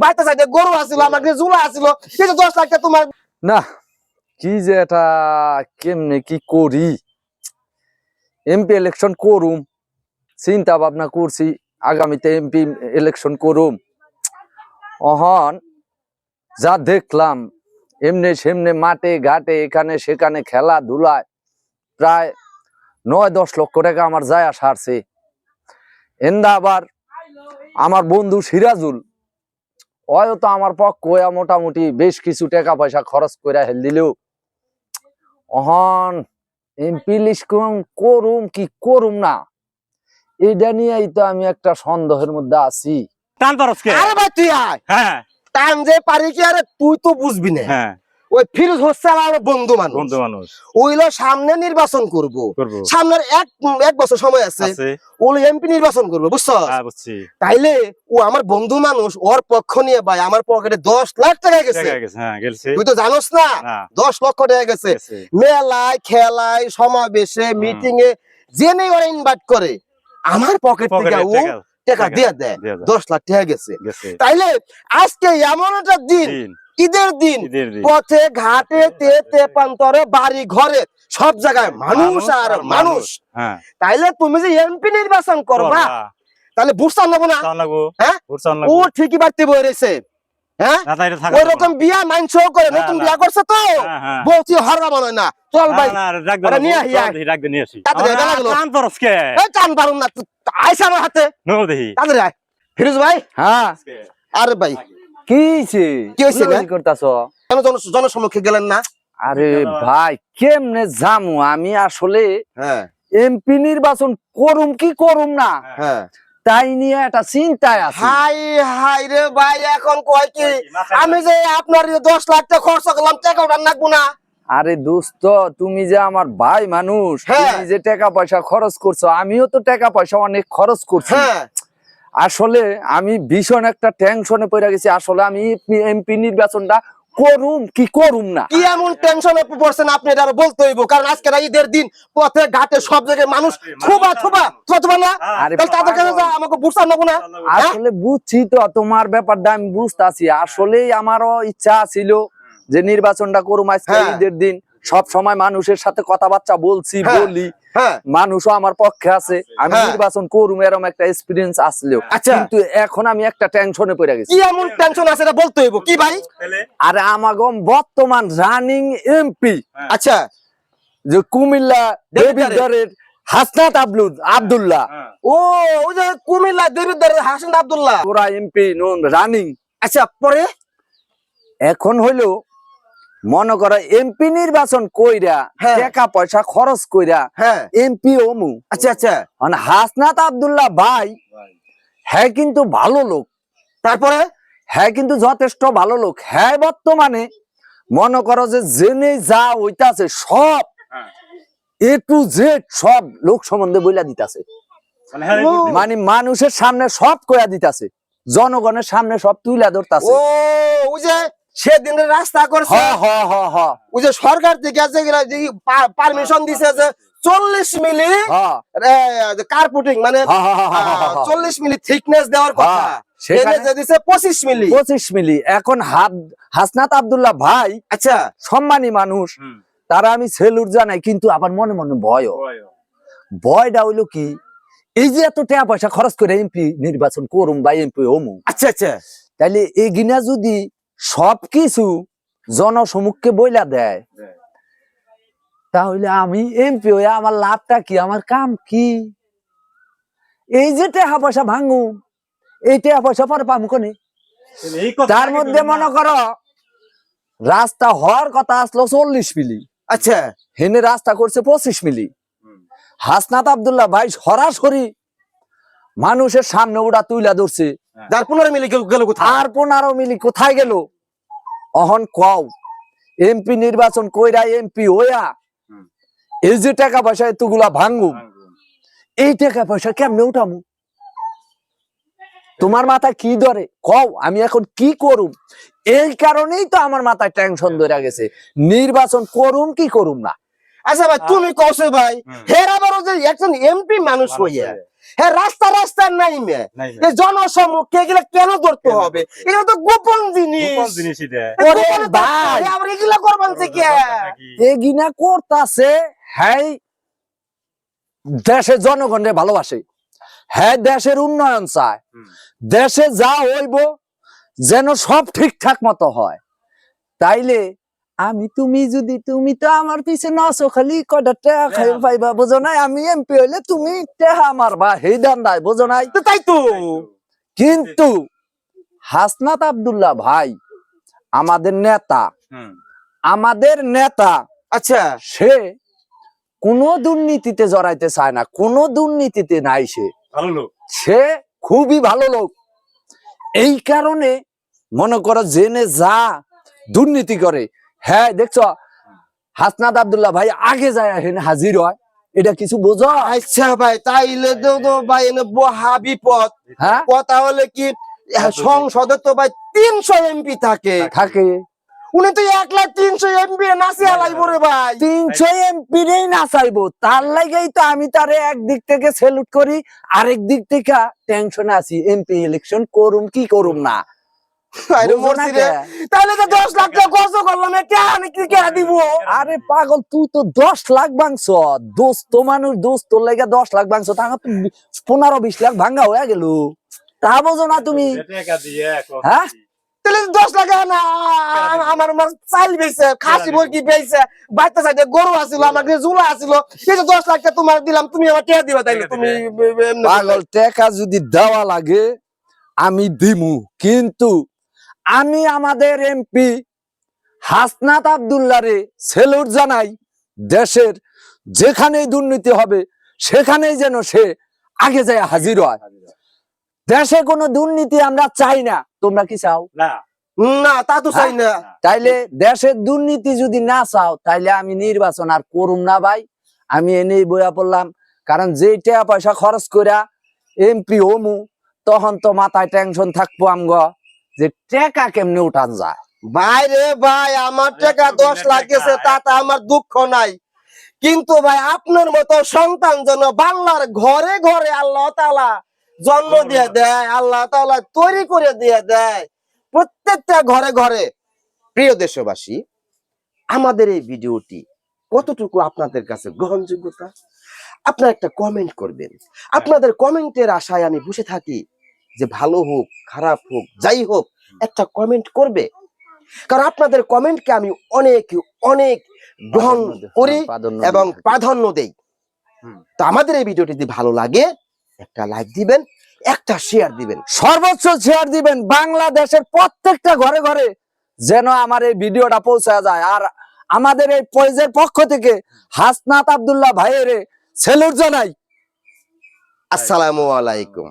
বাইতে সাইডে গরু আছিল, আমার কাছে জুলা আছিল, এই যে 10 লাখ টাকা তোমার। না কি যে এটা কেমনে কি করি, এমপি ইলেকশন করুম চিন্তা ভাবনা করছি, আগামীতে এমপি ইলেকশন করুম। অহন যা দেখলাম এমনি সেমনে মাঠে ঘাটে এখানে সেখানে খেলাধুলায় প্রায় 9-10 লক্ষ টাকা আমার যায় সারছে। এন্দা আবার আমার বন্ধু সিরাজুল হয়তো আমার পক্ষ মোটামুটি বেশ কিছু টাকা পয়সা খরচ করে হেল দিল। অহন এমপি ইলেকশন করুম কি করুম না এটা নিয়েই তো আমি একটা সন্দেহের মধ্যে আছি। টান পারসকে আরে ভাই তুই আয়, হ্যাঁ টান যে পারি কি, আরে তুই তো বুঝবি না। হ্যাঁ ওই ফিরোজ হচ্ছে আমার বন্ধু মানুষ, বন্ধু মানুষ ওইলো সামনে নির্বাচন করব, সামনের এক বছর সময় আছে, ওই এমপি নির্বাচন করবো, বুঝছো? হ্যাঁ বুঝছি। তাইলে ও আমার বন্ধু মানুষ, ওর পক্ষ নিয়ে ভাই আমার পকেটে 10 লাখ টাকা গেছে। হ্যাঁ গেলছে। তুই তো জানোস না, 10 লক্ষ টাকা গেছে মেলায় খেলায় সমাবেশে মিটিং এ জেনে ওরা ইনভাইট করে, আমার পকেট থেকে ও টাকা দিয়ে দেয়, 10 লাখ টাকা গেছে। তাইলে আজকে এমন একটা দিন, ঈদের দিন, পথে ঘাটে তে পান্তরে বাড়ি ঘরে সব জায়গায় মানুষ আর মানুষ। তাইলে তুমি যে এমপি নির্বাচন করবা তাহলে বুঝতে নেবো না? হ্যাঁ ও ঠিকই বাড়তে বইছে। হ্যাঁ ওই রকম বিয়া মাইন্স করে, নতুন বিয়া করছে তো বলছি হরবা মনে না। চল ভাই নিয়ে আসি। টান পারুম না, আইসা আমার হাতে তাড়াতাড়ি আয়। ফিরোজ ভাই। হ্যাঁ আরে ভাই কি হয়েছে করতেছ? কেন জনসম্মুখে গেলেন না? আরে ভাই কেমনে জামু আমি আসলে এমপি নির্বাচন করুম কি করুম না তাই নিয়ে একটা চিন্তায় আছি। হাই হাই রে ভাই, এখন কয় কি আমি যে আপনার 10 লাখ টাকা খরচ করলাম, টাকা ওটা রাখবো না? আরে দোস্ত তুমি যে আমার ভাই মানুষ, তুমি যে টাকা পয়সা খরচ করছো, আমিও তো টাকা পয়সা অনেক খরচ করছি। আসলে আমি ভীষণ একটা টেনশনে পড়ে গেছি। আসলে আমি এমপি নির্বাচনটা করুম কি করুম না। কি এমন টেনশনে পড়ছেন আপনি, এটা বলতে হইব, কারণ আজকে ঈদের দিন পথে ঘাটে সব জায়গায় মানুষ থুবা না। তাদের কাছে আমাকে বুঝতে নেবো না? আসলে বুঝছি তো তোমার ব্যাপারটা, আমি বুঝতেছি। আসলেই আমারও ইচ্ছা ছিল যে নির্বাচনটা করুম আজকে ঈদের দিন, সব সময় মানুষের সাথে কথাবার্তা বলছি বলি, মানুষও আমার পক্ষে আছে, আমি নির্বাচন করুম এরকম একটা এক্সপিরিয়েন্স আসলো। কিন্তু এখন আমি একটা টেনশনে পড়ে গেছি। কি এমন টেনশন আছে এটা বলতে হইব কি ভাই? আরে আমাগম বর্তমান রানিং এমপি আচ্ছা যে কুমিল্লা দেবিদ্বারের হাসনাত আব্দুল্লাহ। ও ওই যে কুমিল্লা দেবিদ্বারের হাসনাত আব্দুল্লাহ, ওরা এমপি নন রানিং। আচ্ছা পরে এখন হইলো মনে করো এমপি নির্বাচন কইরা টাকা পয়সা খরচ কইরা এমপি ওমু। আচ্ছা আচ্ছা মানে হাসনাত আব্দুল্লাহ ভাই হ্যাঁ কিন্তু ভালো লোক, তারপরে হ্যাঁ কিন্তু যথেষ্ট ভালো লোক। হ্যাঁ বর্তমানে মনে করো যে জেনে যা হইতাছে সব এ টু জেড সব লোক সম্বন্ধে বইলা দিতাছে, মানে মানুষের সামনে সব কইয়া দিতাছে, জনগণের সামনে সব তুইলা ধরতাছে। ও ওই যে সেদিনের রাস্তা করছে, ওই যে সরকার থেকে পারমিশন দিছে যে 40 মিলি কার্পুটিং, মানে 40 মিলি থিকনেস দেওয়ার কথা, সেখানে দিছে 25 মিলি। এখন হাসনাত আব্দুল্লাহ ভাই আচ্ছা সম্মানী মানুষ, তারা আমি সেলুট জানাই, কিন্তু আবার মনে মনে ভয়টা হইলো কি, এই যে এত টাকা পয়সা খরচ করে এমপি নির্বাচন করুম বা এমপি হমু, আচ্ছা আচ্ছা তাইলে এগিনা যদি সবকিছু জনসমুখে বইলা দেয় তাহলে আমি এমপি হয়ে আমার লাভটা কি, আমার কাম কি? এই যে টাকা পয়সা ভাঙু, এই টাকা পয়সা পরে পাবো কোনে? তার মধ্যে মনে করো রাস্তা হওয়ার কথা আসলো 40 মিলি, আচ্ছা হেনে রাস্তা করছে 25 মিলি। হাসনাত আব্দুল্লাহ ভাই সরাসরি মানুষের সামনে ওটা তুইলা ধরছে, 15 মিলি গেল কোথায়? আর 15 মিলি কোথায় গেল? অহন কও এমপি নির্বাচন কইরা এমপি হইয়া এই যে টাকা পয়সা এতগুলা ভাঙু, এই টাকা পয়সা কেমনে উঠামু? তোমার মাথায় কি ধরে কও, আমি এখন কি করুম? এই কারণেই তো আমার মাথায় টেনশন ধরে গেছে, নির্বাচন করুম কি করুম না। আচ্ছা ভাই তুমি কওছে ভাই, হের আবার যে একজন এমপি মানুষ হইয়া হ্যাঁ রাস্তা রাস্তা নাই মে এই জনসম্মুখে এগুলা কেন ধরতে হবে? এটা তো গোপন জিনিস। ওরে ভাই আবার এগুলা করবেন থেকে এগিনা করতাছে, হ্যাঁ দেশের জনগণকে ভালোবাসে, হ্যাঁ দেশের উন্নয়ন চায়, দেশে যা হইব যেন সব ঠিকঠাক মতো হয়। তাইলে আমি তুমি তো আমার পিছে নাচো, খালি কয়টা টাকা খাই পাইবা, বুঝো নাই? আমি এমপি হইলে তুমি টাকা মারবা, হেই দান্দায়, বুঝো নাই? তাই তো কিন্তু হাসনাত আব্দুল্লাহ ভাই আমাদের নেতা আচ্ছা সে কোনো দুর্নীতিতে জড়াইতে চায় না, কোনো দুর্নীতিতে নাই, সে খুবই ভালো লোক। এই কারণে মনে করো জেনে যা দুর্নীতি করে, হ্যাঁ দেখছো হাসনাত আব্দুল্লাহ ভাই আগে যায় হাজির হয়, এটা কিছু বোঝো? আচ্ছা ভাই তাইলে তো ভাই এনে বহা বিপদ। হ্যাঁ কথা হলে কি সংসদে তো ভাই 300 এমপি থাকে, উনি তো 1,03,000 এমপি নাচি আলাইব রে ভাই। 300 এমপি রেই না চাইবো, তার লাগেই তো আমি তারে একদিক থেকে সেলুট করি, আরেক দিক থেকে টেনশনে আছি এমপি ইলেকশন করুম কি করুম না। তাহলে তো 10 লাখ টাকা খরচ করলাম, এটা আমি কি কে দিব? আরে পাগল, তুই তো 10 লাখ ভাঙছ, দোস্ত মানুষ, দোস্ত লেগে 10 লাখ ভাঙছ, তাহলে তো 15-20 লাখ ভাঙ্গা হয়ে গেল, তা বোঝো না তুমি? হ্যাঁ তাহলে 10 লাখ না আমার চাল বেচে, খাসি মুরগি বেচে, বাচ্চা সাইডে গরু আছিল, আমার জুলা আছিল, এই যে 10 লাখ টাকা তোমার দিলাম, তুমি আমার টাকা দিবা, তাইলে তুমি পাগল টাকা যদি দেওয়া লাগে আমি দিমু, কিন্তু আমি আমাদের এমপি হাসনাত আব্দুল্লাহ রে সেলুট জানাই। দেশের যেখানেই দুর্নীতি হবে সেখানেই যেন সে আগে যায় হাজির হয়। দেশে কোনো দুর্নীতি আমরা চাই না, তোমরা কি চাও? না তা তো চাই না। তাইলে দেশের দুর্নীতি যদি না চাও তাইলে আমি নির্বাচন আর করুম না ভাই, আমি এনেই বইয়া পড়লাম। কারণ যে টাকা পয়সা খরচ কইরা এমপি হমু, তখন তো মাথায় টেনশন থাকবো আমগ যে টাকা কেমনে উঠান যায়। ভাই রে ভাই, আমার টাকা 10 লাখ গেছে, তাতে আমার দুঃখ নাই, কিন্তু ভাই আপনার মতো সন্তান যেন বাংলার ঘরে ঘরে আল্লাহ তাআলা জন্ম দিয়ে দেয়, আল্লাহ তাআলা তৈরি করে দিয়ে দেয় প্রত্যেকটা ঘরে ঘরে। প্রিয় দেশবাসী, আমাদের এই ভিডিওটি কতটুকু আপনাদের কাছে গ্রহণযোগ্যতা, আপনারা একটা কমেন্ট করবেন। আপনাদের কমেন্টের আশায় আমি বসে থাকি, যে ভালো হোক খারাপ হোক যাই হোক একটা কমেন্ট করবে, কারণ আপনাদের কমেন্টকে আমি অনেক অনেক গ্রহণ করি এবং প্রাধান্য দেই। তো আমাদের এই ভিডিওটি যদি ভালো লাগে একটা লাইক দিবেন, একটা শেয়ার দিবেন, সর্বোচ্চ শেয়ার দিবেন, বাংলাদেশের প্রত্যেকটা ঘরে ঘরে যেন আমার এই ভিডিওটা পৌঁছা যায়। আর আমাদের এই পেজের পক্ষ থেকে হাসনাত আব্দুল্লাহ ভাইয়ের সেলুট জানাই। আসসালামু আলাইকুম।